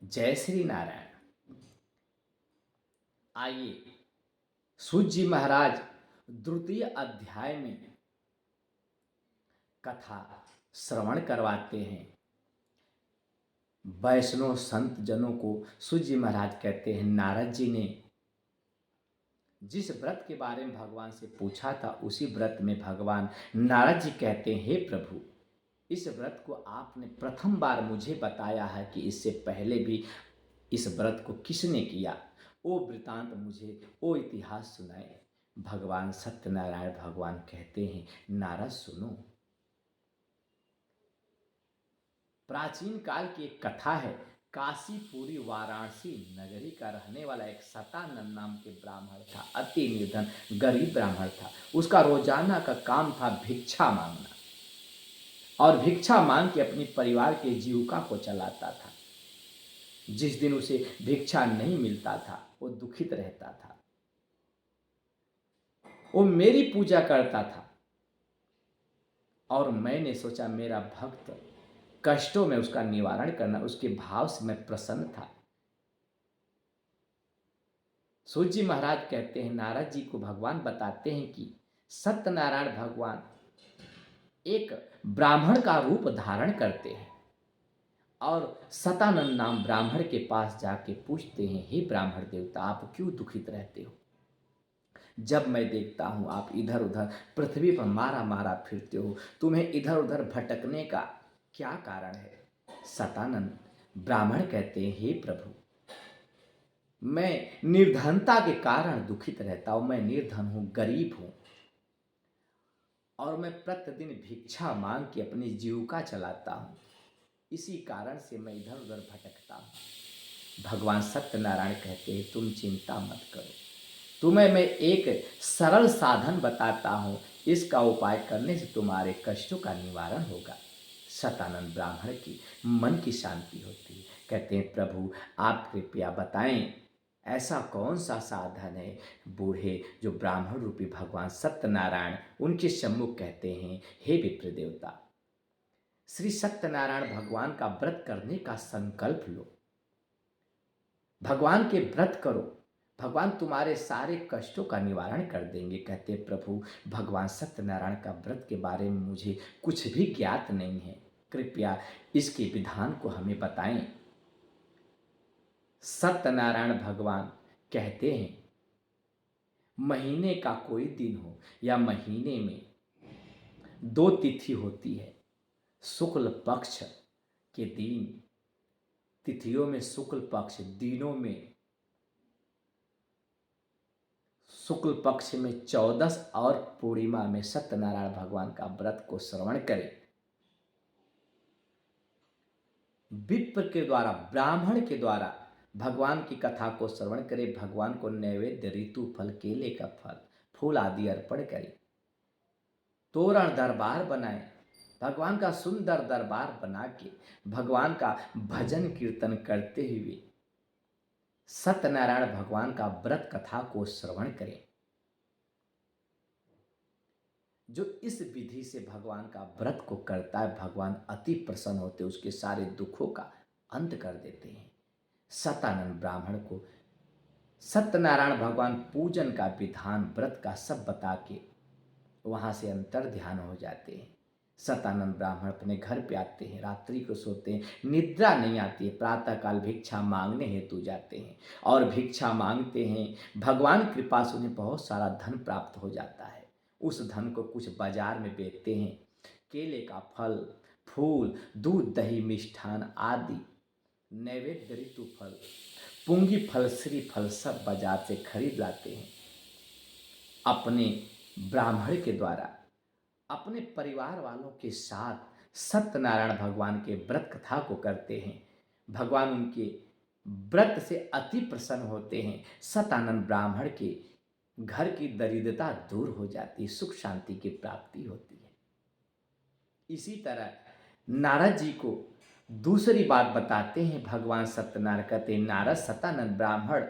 जय श्री नारायण। आइए सूत जी महाराज द्वितीय अध्याय में कथा श्रवण करवाते हैं। वैष्णव संत जनों को सूत जी महाराज कहते हैं, नारद जी ने जिस व्रत के बारे में भगवान से पूछा था उसी व्रत में भगवान नारद जी कहते हैं, हे प्रभु, इस व्रत को आपने प्रथम बार मुझे बताया है कि इससे पहले भी इस व्रत को किसने किया। वो वृतांत मुझे, वो इतिहास सुनाए। भगवान सत्यनारायण भगवान कहते हैं, नारद सुनो। प्राचीन काल की एक कथा है। काशीपुरी वाराणसी नगरी का रहने वाला एक सतानंद नाम के ब्राह्मण था। अति निर्धन गरीब ब्राह्मण था। उसका रोजाना का काम था भिक्षा मांगना, और भिक्षा मांग के अपनी परिवार के जीविका को चलाता था। जिस दिन उसे भिक्षा नहीं मिलता था वो दुखित रहता था। वो मेरी पूजा करता था और मैंने सोचा मेरा भक्त कष्टों में उसका निवारण करना, उसके भाव से मैं प्रसन्न था। सूत जी महाराज कहते हैं, नारद जी को भगवान बताते हैं कि सत्यनारायण भगवान एक ब्राह्मण का रूप धारण करते हैं और सतानंद नाम ब्राह्मण के पास जाके पूछते हैं, हे ब्राह्मण देवता, आप क्यों दुखित रहते हो? जब मैं देखता हूँ आप इधर उधर पृथ्वी पर मारा मारा फिरते हो, तुम्हें इधर उधर भटकने का क्या कारण है? सतानंद ब्राह्मण कहते हैं, हे प्रभु, मैं निर्धनता के कारण दुखित रहता हूँ। मैं निर्धन हूँ, गरीब हूँ, और मैं प्रतिदिन भिक्षा मांग के अपनी जीविका चलाता हूँ। इसी कारण से मैं इधर उधर भटकता हूँ। भगवान सत्यनारायण कहते हैं, तुम चिंता मत करो, तुम्हें मैं एक सरल साधन बताता हूँ, इसका उपाय करने से तुम्हारे कष्टों का निवारण होगा। सतानंद ब्राह्मण की मन की शांति होती है। कहते हैं, प्रभु आप कृपया बताएं, ऐसा कौन सा साधन है? बूढ़े जो ब्राह्मण रूपी भगवान सत्यनारायण उनके सम्मुख कहते हैं, हे विप्र देवता, श्री सत्यनारायण भगवान का व्रत करने का संकल्प लो। भगवान के व्रत करो, भगवान तुम्हारे सारे कष्टों का निवारण कर देंगे। कहते प्रभु भगवान सत्यनारायण का व्रत के बारे में मुझे कुछ भी ज्ञात नहीं है, कृपया इसके विधान को हमें बताएं। सत्यनारायण भगवान कहते हैं, महीने का कोई दिन हो या महीने में दो तिथि होती है। शुक्ल पक्ष के दिन, तिथियों में शुक्ल पक्ष, दिनों में शुक्ल पक्ष में 14 और पूर्णिमा में सत्यनारायण भगवान का व्रत को श्रवण करें। विप्र के द्वारा, ब्राह्मण के द्वारा भगवान की कथा को श्रवण करें। भगवान को नैवेद्य, ऋतु फल, केले का फल, फूल आदि अर्पण करें। तोरण दरबार बनाएं, भगवान का सुंदर दरबार बना के भगवान का भजन कीर्तन करते हुए सत्यनारायण भगवान का व्रत कथा को श्रवण करें। जो इस विधि से भगवान का व्रत को करता है, भगवान अति प्रसन्न होते, उसके सारे दुखों का अंत कर देते हैं। सतानंद ब्राह्मण को सत्यनारायण भगवान पूजन का विधान, व्रत का सब बता के वहाँ से अंतर ध्यान हो जाते हैं। सतानंद ब्राह्मण अपने घर पे आते हैं, रात्रि को सोते हैं, निद्रा नहीं आती है। प्रातःकाल भिक्षा मांगने हेतु जाते हैं और भिक्षा मांगते हैं। भगवान कृपा से उन्हें बहुत सारा धन प्राप्त हो जाता है। उस धन को कुछ बाजार में बेचते हैं। केले का फल, फूल, दूध, दही, मिष्ठान आदि नैवेद्य, ऋतु फल, पुंगी फल, श्री फल सब बाजार से खरीद लाते हैं। अपने ब्राह्मण के द्वारा अपने परिवार वालों के साथ सत्यनारायण भगवान के व्रत कथा को करते हैं। भगवान उनके व्रत से अति प्रसन्न होते हैं। सतानंद ब्राह्मण के घर की दरिद्रता दूर हो जाती है, सुख शांति की प्राप्ति होती है। इसी तरह नारद जी को दूसरी बात बताते हैं। भगवान सत्यनारायण कहते हैं, नारद सतानंद ब्राह्मण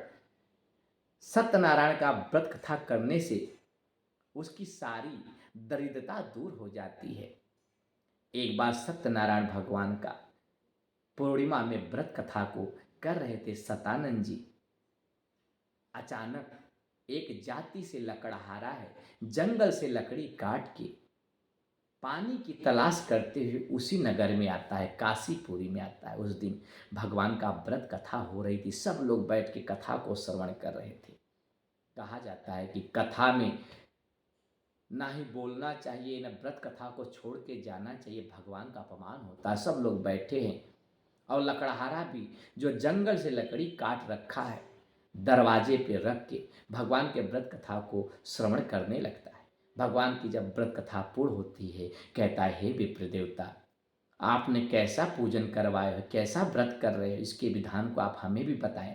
सत्यनारायण का व्रत कथा करने से उसकी सारी दरिद्रता दूर हो जाती है। एक बार सत्यनारायण भगवान का पूर्णिमा में व्रत कथा को कर रहे थे सतानंद जी, अचानक एक जाति से लकड़हारा है, जंगल से लकड़ी काट के पानी की तलाश करते हुए उसी नगर में आता है, काशीपुरी में आता है। उस दिन भगवान का व्रत कथा हो रही थी, सब लोग बैठ के कथा को श्रवण कर रहे थे। कहा जाता है कि कथा में ना ही बोलना चाहिए, ना व्रत कथा को छोड़ के जाना चाहिए, भगवान का अपमान होता है। सब लोग बैठे हैं और लकड़हारा भी जो जंगल से लकड़ी काट रखा है, दरवाजे पे रख के भगवान के व्रत कथा को श्रवण करने लगता है। भगवान की जब व्रत कथा पूर्ण होती है, कहता है, हे विप्र देवता, आपने कैसा पूजन करवाए हो, कैसा व्रत कर रहे हो, इसके विधान को आप हमें भी बताएं।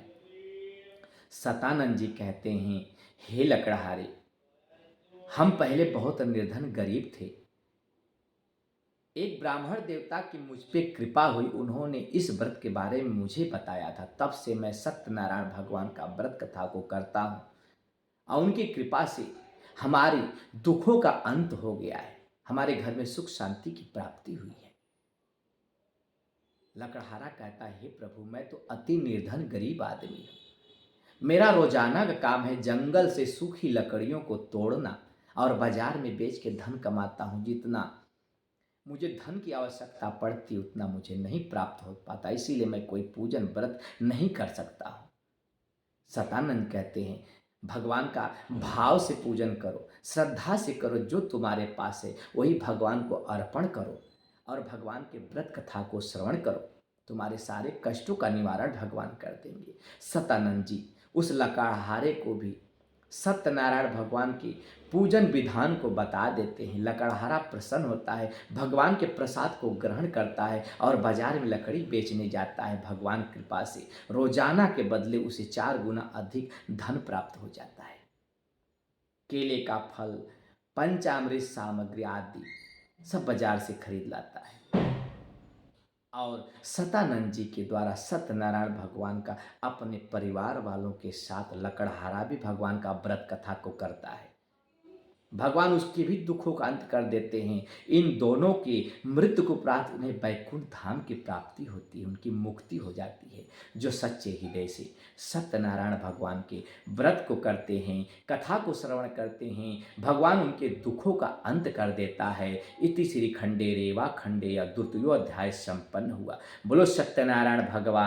सतानंद जी कहते हैं, हे लकड़हारे, हम पहले बहुत निर्धन गरीब थे। एक ब्राह्मण देवता की मुझ पे कृपा हुई, उन्होंने इस व्रत के बारे में मुझे बताया था। तब से मैं सत्यनारायण भगवान का व्रत कथा को करता हूँ और उनकी कृपा से हमारी दुखों का अंत हो गया है, हमारे घर में सुख शांति की प्राप्ति हुई है। लकड़हारा कहता है, हे प्रभु, मैं तो अति निर्धन गरीब आदमी हूँ। मेरा रोजाना का काम है जंगल से सूखी लकड़ियों को तोड़ना और बाजार में बेच के धन कमाता हूँ। जितना मुझे धन की आवश्यकता पड़ती उतना मुझे नहीं प्राप्त हो पाता, इसीलिए मैं कोई पूजन व्रत नहीं कर सकता हूँ। सतानंद कहते हैं, भगवान का भाव से पूजन करो, श्रद्धा से करो, जो तुम्हारे पास है वही भगवान को अर्पण करो और भगवान के व्रत कथा को श्रवण करो, तुम्हारे सारे कष्टों का निवारण भगवान कर देंगे। सतानंद जी उस लकड़हारे को भी सत्यनारायण भगवान की पूजन विधान को बता देते हैं। लकड़हारा प्रसन्न होता है, भगवान के प्रसाद को ग्रहण करता है और बाजार में लकड़ी बेचने जाता है। भगवान कृपा से रोजाना के बदले उसे 4 गुना अधिक धन प्राप्त हो जाता है। केले का फल, पंचामृत सामग्री आदि सब बाजार से खरीद लाता है और सतानंद जी के द्वारा सत्यनारायण भगवान का अपने परिवार वालों के साथ लकड़हारा भी भगवान का व्रत कथा को करता है। भगवान उसके भी दुखों का अंत कर देते हैं। इन दोनों की मृत्यु को प्राप्त उन्हें वैकुंठ धाम की प्राप्ति होती है, उनकी मुक्ति हो जाती है। जो सच्चे हृदय से सत्यनारायण भगवान के व्रत को करते हैं, कथा को श्रवण करते हैं, भगवान उनके दुखों का अंत कर देता है। इति श्री खंडे रेवा खंडे या द्वितीयो अध्याय संपन्न हुआ। बोलो सत्यनारायण भगवान।